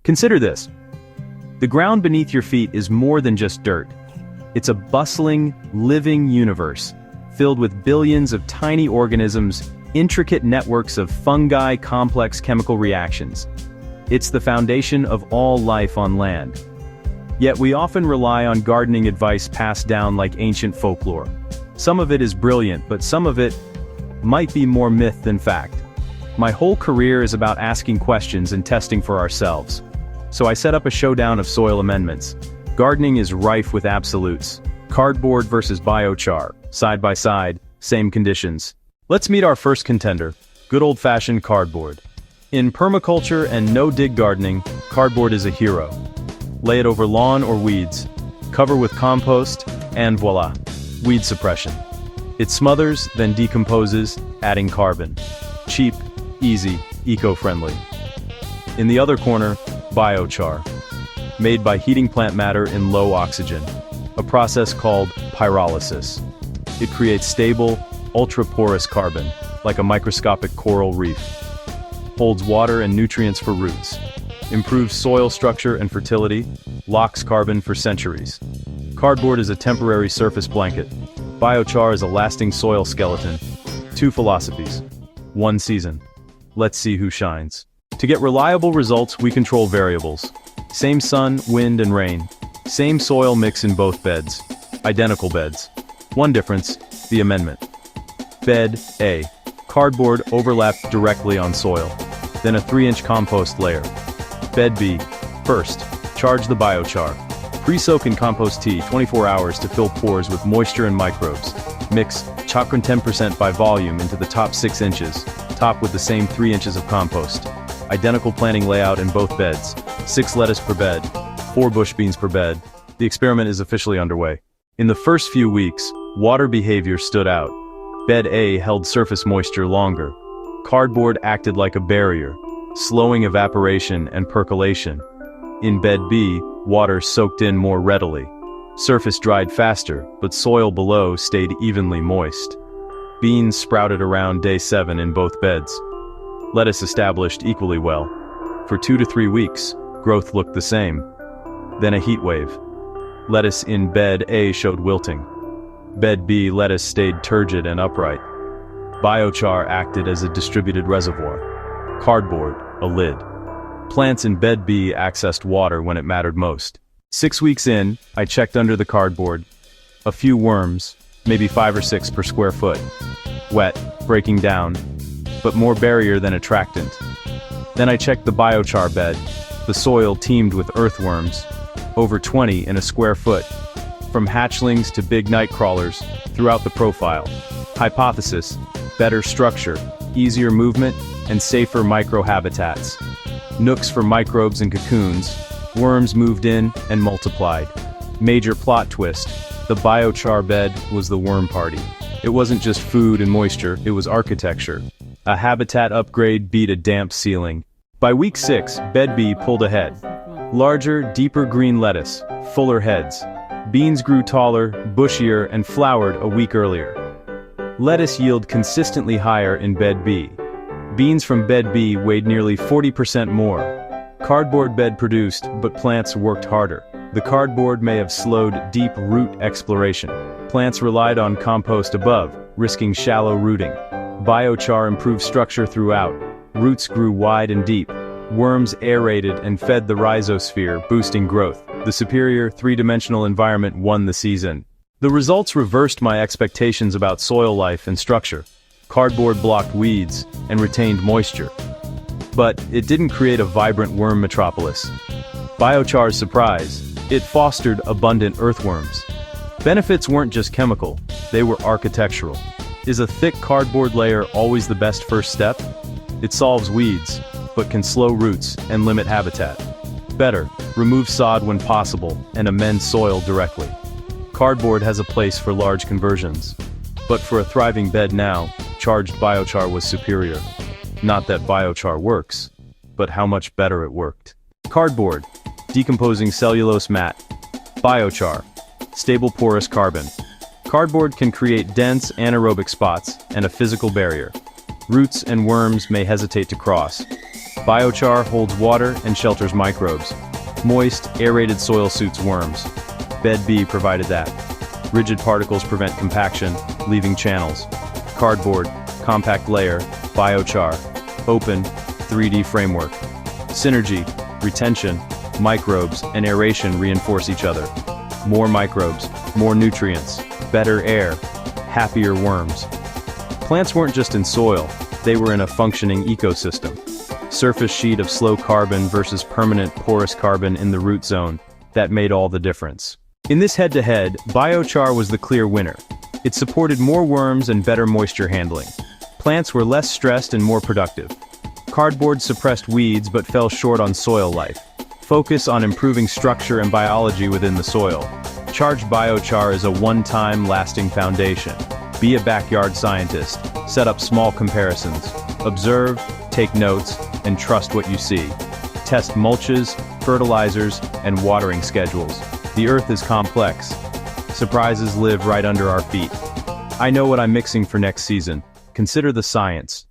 Consider this. The ground beneath your feet is more than just dirt. It's a bustling, living universe, filled with billions of tiny organisms, intricate networks of fungi, complex chemical reactions. It's the foundation of all life on land. Yet we often rely on gardening advice passed down like ancient folklore. Some of it is brilliant, but some of it might be more myth than fact. My whole career is about asking questions and testing for ourselves. So I set up a showdown of soil amendments. Gardening is rife with absolutes. Cardboard versus biochar, side by side, same conditions. Let's meet our first contender, good old-fashioned cardboard. In permaculture and no-dig gardening, cardboard is a hero. Lay it over lawn or weeds, cover with compost, and voila, weed suppression. It smothers, then decomposes, adding carbon. Cheap, easy, eco-friendly. In the other corner, biochar, made by heating plant matter in low oxygen, a process called pyrolysis. It creates stable, ultra-porous carbon, like a microscopic coral reef. Holds water and nutrients for roots. Improves soil structure and fertility, locks carbon for centuries. Cardboard is a temporary surface blanket. Biochar is a lasting soil skeleton. Two philosophies. One season. Let's see who shines. To get reliable results, we control variables. Same sun, wind, and rain. Same soil mix in both beds. Identical beds. One difference, the amendment. Bed A. Cardboard overlapped directly on soil. Then a 3-inch compost layer. Bed B. First, charge the biochar. Pre-soak in compost tea 24 hours to fill pores with moisture and microbes. Mix chakran 10% by volume into the top 6 inches. Top with the same 3 inches of compost. Identical planting layout in both beds. 6 lettuce per bed, 4 bush beans per bed. The experiment is officially underway. In the first few weeks, water behavior stood out. Bed A held surface moisture longer. Cardboard acted like a barrier, slowing evaporation and percolation. In bed B, water soaked in more readily. Surface dried faster, but soil below stayed evenly moist. Beans sprouted around day 7 in both beds. Lettuce established equally well. For 2 to 3 weeks, growth looked the same. Then a heat wave. Lettuce in bed A showed wilting. Bed B lettuce stayed turgid and upright. Biochar acted as a distributed reservoir. Cardboard, a lid. Plants in bed B accessed water when it mattered most. 6 weeks in, I checked under the cardboard. A few worms, maybe 5 or 6 per square foot. Wet, breaking down, but more barrier than attractant. Then I checked the biochar bed. The soil teemed with earthworms, over 20 in a square foot. From hatchlings to big night crawlers, throughout the profile. Hypothesis: better structure, easier movement, and safer microhabitats. Nooks for microbes and cocoons. Worms moved in and multiplied. Major plot twist: the biochar bed was the worm party. It wasn't just food and moisture, it was architecture. A habitat upgrade beat a damp ceiling. By week 6, bed B pulled ahead. Larger, deeper green lettuce, fuller heads. Beans grew taller, bushier, and flowered a week earlier. Lettuce yield consistently higher in bed B. Beans from bed B weighed nearly 40% more. Cardboard bed produced, but plants worked harder. The cardboard may have slowed deep root exploration. Plants relied on compost above, risking shallow rooting. Biochar improved structure throughout. Roots grew wide and deep. Worms aerated and fed the rhizosphere, boosting growth. The superior, three-dimensional environment won the season. The results reversed my expectations about soil life and structure. Cardboard blocked weeds and retained moisture. But it didn't create a vibrant worm metropolis. Biochar's surprise: it fostered abundant earthworms. Benefits weren't just chemical, they were architectural. Is a thick cardboard layer always the best first step? It solves weeds, but can slow roots and limit habitat. Better, remove sod when possible and amend soil directly. Cardboard has a place for large conversions. But for a thriving bed now, charged biochar was superior. Not that biochar works, but how much better it worked. Cardboard, decomposing cellulose mat. Biochar, stable porous carbon. Cardboard can create dense anaerobic spots and a physical barrier. Roots and worms may hesitate to cross. Biochar holds water and shelters microbes. Moist, aerated soil suits worms. Bed B provided that. Rigid particles prevent compaction, leaving channels. Cardboard, compact layer, biochar. Open, 3D framework. Synergy, retention, microbes, and aeration reinforce each other. More microbes, more nutrients, better air, happier worms. Plants weren't just in soil, they were in a functioning ecosystem. Surface sheet of slow carbon versus permanent porous carbon in the root zone, that made all the difference. In this head-to-head, biochar was the clear winner. It supported more worms and better moisture handling. Plants were less stressed and more productive. Cardboard suppressed weeds but fell short on soil life. Focus on improving structure and biology within the soil. Charged biochar is a one-time, lasting foundation. Be a backyard scientist. Set up small comparisons. Observe, take notes, and trust what you see. Test mulches, fertilizers, and watering schedules. The earth is complex. Surprises live right under our feet. I know what I'm mixing for next season. Consider the science.